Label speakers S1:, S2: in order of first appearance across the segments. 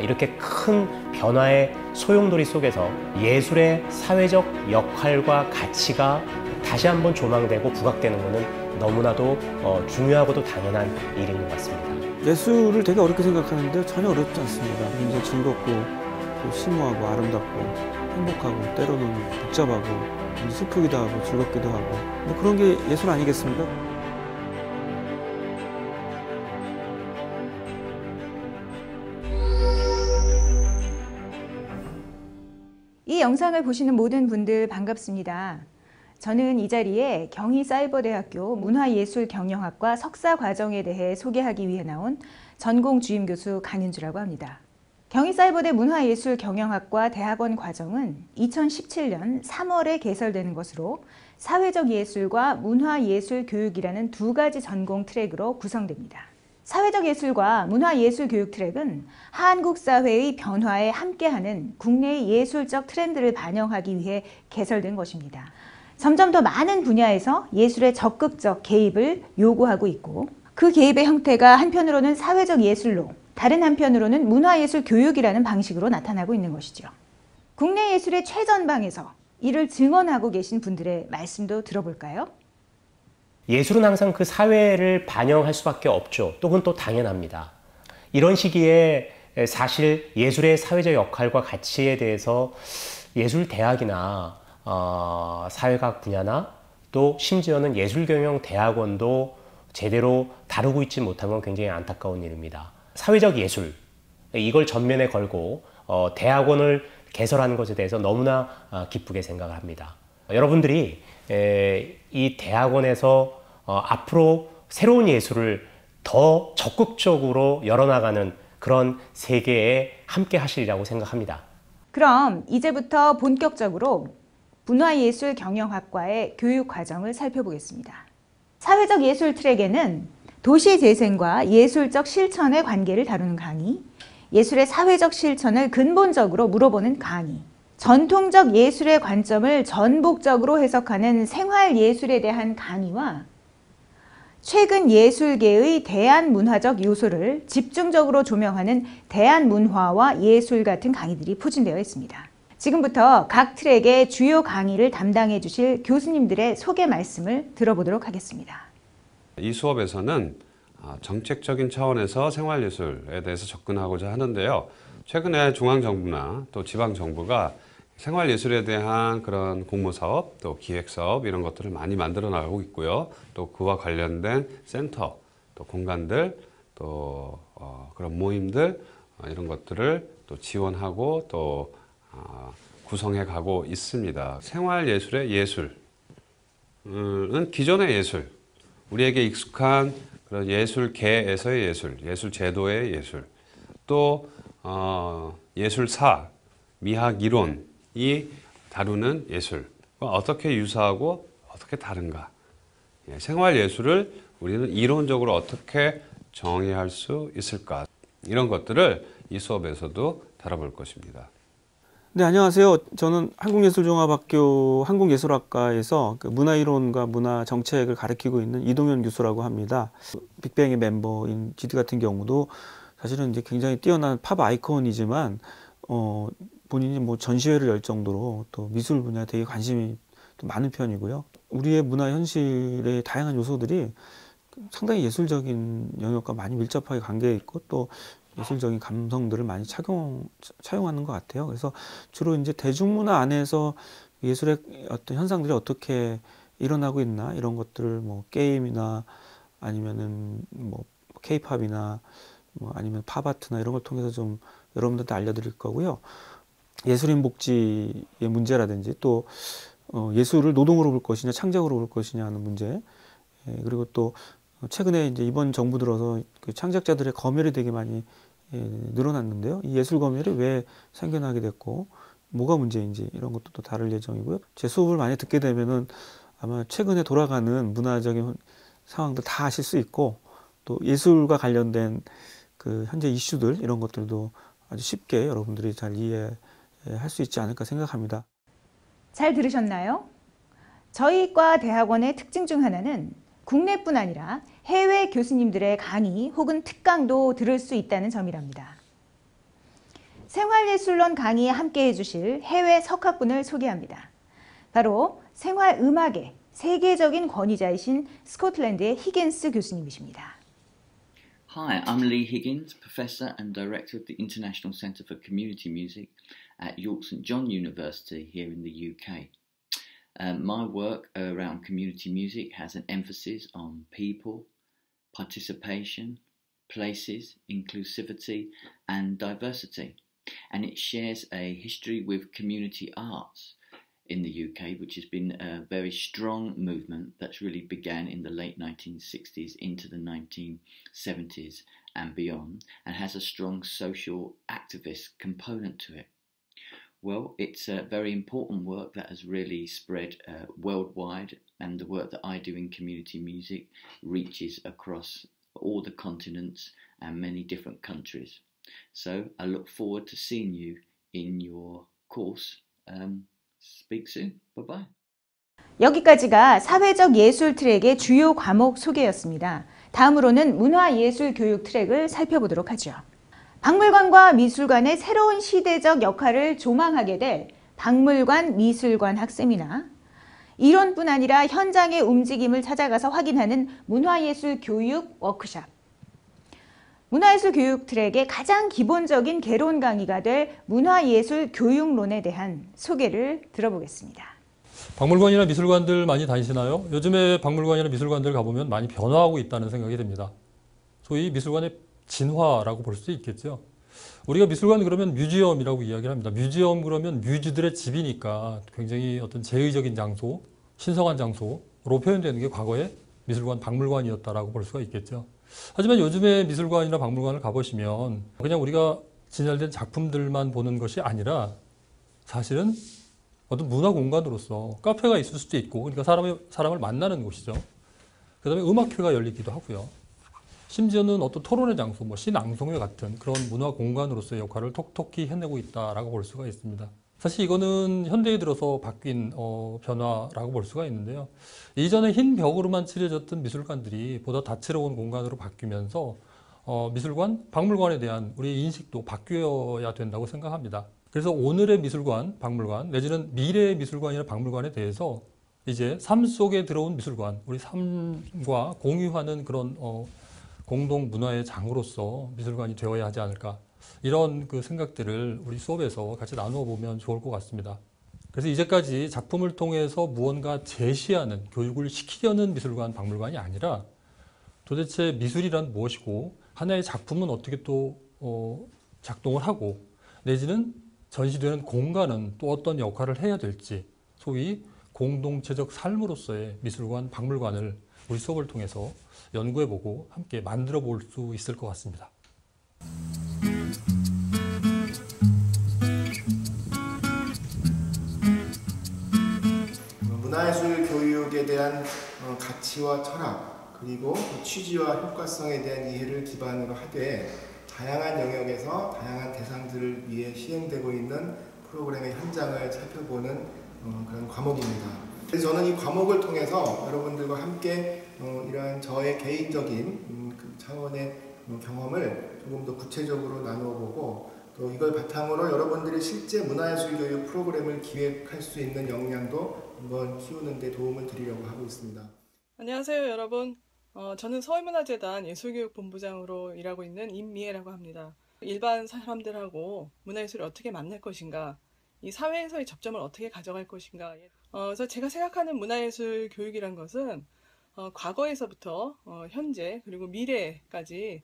S1: 이렇게 큰 변화의 소용돌이 속에서 예술의 사회적 역할과 가치가 다시 한번 조망되고 부각되는 것은 너무나도 중요하고도 당연한 일인 것 같습니다.
S2: 예술을 되게 어렵게 생각하는데 전혀 어렵지 않습니다. 굉장히 즐겁고 또 심오하고 아름답고 행복하고 때로는 복잡하고 슬프기도 하고 즐겁기도 하고 뭐 그런 게 예술 아니겠습니까?
S3: 이 영상을 보시는 모든 분들 반갑습니다. 저는 이 자리에 경희사이버대학교 문화예술경영학과 석사과정에 대해 소개하기 위해 나온 전공 주임교수 강윤주라고 합니다. 경희사이버대 문화예술경영학과 대학원 과정은 2017년 3월에 개설되는 것으로 사회적 예술과 문화예술 교육이라는 두 가지 전공 트랙으로 구성됩니다. 사회적 예술과 문화예술 교육 트랙은 한국 사회의 변화에 함께하는 국내의 예술적 트렌드를 반영하기 위해 개설된 것입니다. 점점 더 많은 분야에서 예술의 적극적 개입을 요구하고 있고 그 개입의 형태가 한편으로는 사회적 예술로 다른 한편으로는 문화예술 교육이라는 방식으로 나타나고 있는 것이죠. 국내 예술의 최전방에서 이를 증언하고 계신 분들의 말씀도 들어볼까요?
S1: 예술은 항상 그 사회를 반영할 수밖에 없죠. 그건 또 당연합니다. 이런 시기에 사실 예술의 사회적 역할과 가치에 대해서 예술대학이나 사회과학 분야나 또 심지어는 예술경영대학원도 제대로 다루고 있지 못한 건 굉장히 안타까운 일입니다. 사회적 예술, 이걸 전면에 걸고 대학원을 개설하는 것에 대해서 너무나 기쁘게 생각을 합니다. 여러분들이 이 대학원에서 앞으로 새로운 예술을 더 적극적으로 열어나가는 그런 세계에 함께 하시리라고 생각합니다. 그럼
S3: 이제부터 본격적으로 문화예술경영학과의 교육 과정을 살펴보겠습니다. 사회적 예술 트랙에는 도시재생과 예술적 실천의 관계를 다루는 강의, 예술의 사회적 실천을 근본적으로 물어보는 강의, 전통적 예술의 관점을 전복적으로 해석하는 생활예술에 대한 강의와 최근 예술계의 대한문화적 요소를 집중적으로 조명하는 대한문화와 예술 같은 강의들이 포진되어 있습니다. 지금부터 각 트랙의 주요 강의를 담당해 주실 교수님들의 소개 말씀을 들어보도록 하겠습니다.
S4: 이 수업에서는 정책적인 차원에서 생활예술에 대해서 접근하고자 하는데요. 최근에 중앙정부나 또 지방정부가 생활예술에 대한 그런 공모사업, 또 기획사업 이런 것들을 많이 만들어 나가고 있고요. 또 그와 관련된 센터, 또 공간들, 또 그런 모임들 이런 것들을 또 지원하고 또 구성해 가고 있습니다. 생활예술의 예술은 기존의 예술, 우리에게 익숙한 그런 예술계에서의 예술, 예술제도의 예술, 또 예술사, 미학이론이 다루는 예술과 어떻게 유사하고 어떻게 다른가. 생활예술을 우리는 이론적으로 어떻게 정의할 수 있을까. 이런 것들을 이 수업에서도 다뤄볼 것입니다.
S2: 네, 안녕하세요. 저는 한국예술종합학교 한국예술학과에서 그 문화이론과 문화정책을 가르치고 있는 이동현 교수라고 합니다. 빅뱅의 멤버인 GD 같은 경우도 사실은 이제 굉장히 뛰어난 팝 아이콘이지만 본인이 뭐 전시회를 열 정도로 또 미술 분야에 되게 관심이 많은 편이고요. 우리의 문화 현실의 다양한 요소들이 상당히 예술적인 영역과 많이 밀접하게 관계해 있고 또 예술적인 감성들을 많이 차용하는 것 같아요. 그래서 주로 이제 대중문화 안에서 예술의 어떤 현상들이 어떻게 일어나고 있나 이런 것들을 뭐 게임이나 아니면은 뭐 케이팝이나 뭐 아니면 팝아트나 이런 걸 통해서 좀 여러분들한테 알려드릴 거고요. 예술인 복지의 문제라든지 또 예술을 노동으로 볼 것이냐 창작으로 볼 것이냐 하는 문제, 그리고 또 최근에 이제 이번 정부 들어서 그 창작자들의 검열이 되게 많이 늘어났는데요. 이 예술 검열이 왜 생겨나게 됐고 뭐가 문제인지 이런 것도 또 다룰 예정이고요. 제 수업을 많이 듣게 되면은 아마 최근에 돌아가는 문화적인 상황들 다 아실 수 있고 또 예술과 관련된 그 현재 이슈들 이런 것들도 아주 쉽게 여러분들이 잘 이해할 수 있지 않을까 생각합니다.
S3: 잘 들으셨나요? 저희 과 대학원의 특징 중 하나는 국내뿐 아니라 해외 교수님들의 강의 혹은 특강도 들을 수 있다는 점이랍니다. 생활예술론 강의에 함께해 주실 해외 석학분을 소개합니다. 바로 생활음악의 세계적인 권위자이신 스코틀랜드의 히긴스 교수님이십니다.
S5: Hi, I'm Lee Higgins, Professor and Director of the International Centre for Community Music at York St John University here in the UK. My work around community music has an emphasis on people, participation, places, inclusivity and diversity. And it shares a history with community arts in the UK, which has been a very strong movement that's really began in the late 1960s into the 1970s and beyond, and has a strong social activist component to it. Well, it's a very important work that has really spread worldwide, and the work that I do in community music reaches across all the continents and many different countries. So I look forward to seeing you in your course. Speak soon. Bye-bye.
S3: 여기까지가 사회적 예술 트랙의 주요 과목 소개였습니다. 다음으로는 문화예술 교육 트랙을 살펴보도록 하죠. 박물관과 미술관의 새로운 시대적 역할을 조망하게 될 박물관 미술관 학습이나 이론뿐 아니라 현장의 움직임을 찾아가서 확인하는 문화예술 교육 워크숍, 문화예술 교육 트랙의 가장 기본적인 개론 강의가 될 문화예술 교육론에 대한 소개를 들어보겠습니다.
S6: 박물관이나 미술관들 많이 다니시나요? 요즘에 박물관이나 미술관들 가보면 많이 변화하고 있다는 생각이 듭니다. 소위 미술관의 진화라고 볼 수 있겠죠. 우리가 미술관 그러면 뮤지엄이라고 이야기를 합니다. 뮤지엄 그러면 뮤즈들의 집이니까 굉장히 어떤 제의적인 장소, 신성한 장소로 표현되는 게 과거에 미술관, 박물관이었다라고 볼 수가 있겠죠. 하지만 요즘에 미술관이나 박물관을 가보시면 그냥 우리가 진열된 작품들만 보는 것이 아니라 사실은 어떤 문화 공간으로서 카페가 있을 수도 있고, 그러니까 사람을 만나는 곳이죠. 그 다음에 음악회가 열리기도 하고요. 심지어는 어떤 토론의 장소, 시낭송회 같은 그런 문화 공간으로서의 역할을 톡톡히 해내고 있다라고 볼 수가 있습니다. 사실 이거는 현대에 들어서 바뀐 변화라고 볼 수가 있는데요. 이전에 흰 벽으로만 칠해졌던 미술관들이 보다 다채로운 공간으로 바뀌면서 미술관, 박물관에 대한 우리의 인식도 바뀌어야 된다고 생각합니다. 그래서 오늘의 미술관, 박물관, 내지는 미래의 미술관이나 박물관에 대해서 이제 삶 속에 들어온 미술관, 우리 삶과 공유하는 그런 공동 문화의 장으로서 미술관이 되어야 하지 않을까, 이런 그 생각들을 우리 수업에서 같이 나누어 보면 좋을 것 같습니다. 그래서 이제까지 작품을 통해서 무언가 제시하는, 교육을 시키려는 미술관, 박물관이 아니라 도대체 미술이란 무엇이고 하나의 작품은 어떻게 또 작동을 하고, 내지는 전시되는 공간은 또 어떤 역할을 해야 될지, 소위 공동체적 삶으로서의 미술관, 박물관을 우리 수업을 통해서 연구해보고 함께 만들어 볼 수 있을 것 같습니다.
S7: 문화예술 교육에 대한 가치와 철학, 그리고 취지와 효과성에 대한 이해를 기반으로 하되 다양한 영역에서 다양한 대상들을 위해 시행되고 있는 프로그램의 현장을 살펴보는 그런 과목입니다. 그래서 저는 이 과목을 통해서 여러분들과 함께 이러한 저의 개인적인 그 차원의 경험을 조금 더 구체적으로 나누어 보고, 또 이걸 바탕으로 여러분들이 실제 문화예술 교육 프로그램을 기획할 수 있는 역량도 한번 키우는 데 도움을 드리려고 하고 있습니다.
S8: 안녕하세요, 여러분. 저는 서울문화재단 예술교육본부장으로 일하고 있는 임미애라고 합니다. 일반 사람들하고 문화예술을 어떻게 만날 것인가, 이 사회에서의 접점을 어떻게 가져갈 것인가. 그래서 제가 생각하는 문화예술 교육이란 것은 과거에서부터 현재 그리고 미래까지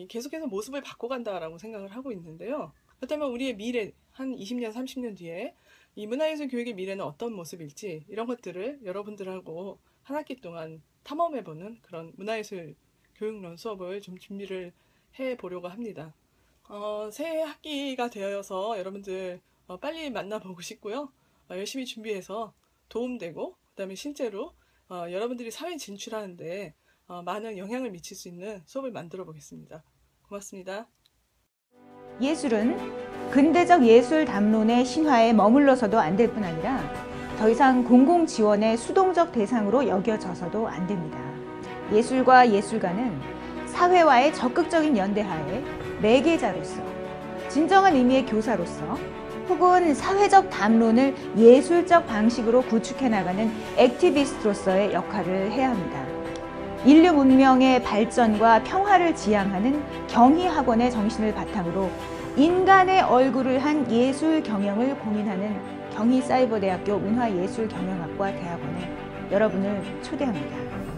S8: 계속해서 모습을 바꿔간다라고 생각을 하고 있는데요. 그렇다면 우리의 미래, 한 20년, 30년 뒤에 이 문화예술 교육의 미래는 어떤 모습일지, 이런 것들을 여러분들하고 한 학기 동안 탐험해보는 그런 문화예술 교육론 수업을 좀 준비를 해보려고 합니다. 새 학기가 되어서 여러분들 빨리 만나보고 싶고요. 열심히 준비해서 도움되고, 그 다음에 실제로 여러분들이 사회에 진출하는데 많은 영향을 미칠 수 있는 수업을 만들어 보겠습니다. 고맙습니다.
S3: 예술은 근대적 예술 담론의 신화에 머물러서도 안 될 뿐 아니라 더 이상 공공 지원의 수동적 대상으로 여겨져서도 안 됩니다. 예술과 예술가는 사회와의 적극적인 연대하에 매개자로서 진정한 의미의 교사로서 혹은 사회적 담론을 예술적 방식으로 구축해 나가는 액티비스트로서의 역할을 해야 합니다. 인류 문명의 발전과 평화를 지향하는 경희학원의 정신을 바탕으로 인간의 얼굴을 한 예술 경영을 고민하는 경희사이버대학교 문화예술경영학과 대학원에 여러분을 초대합니다.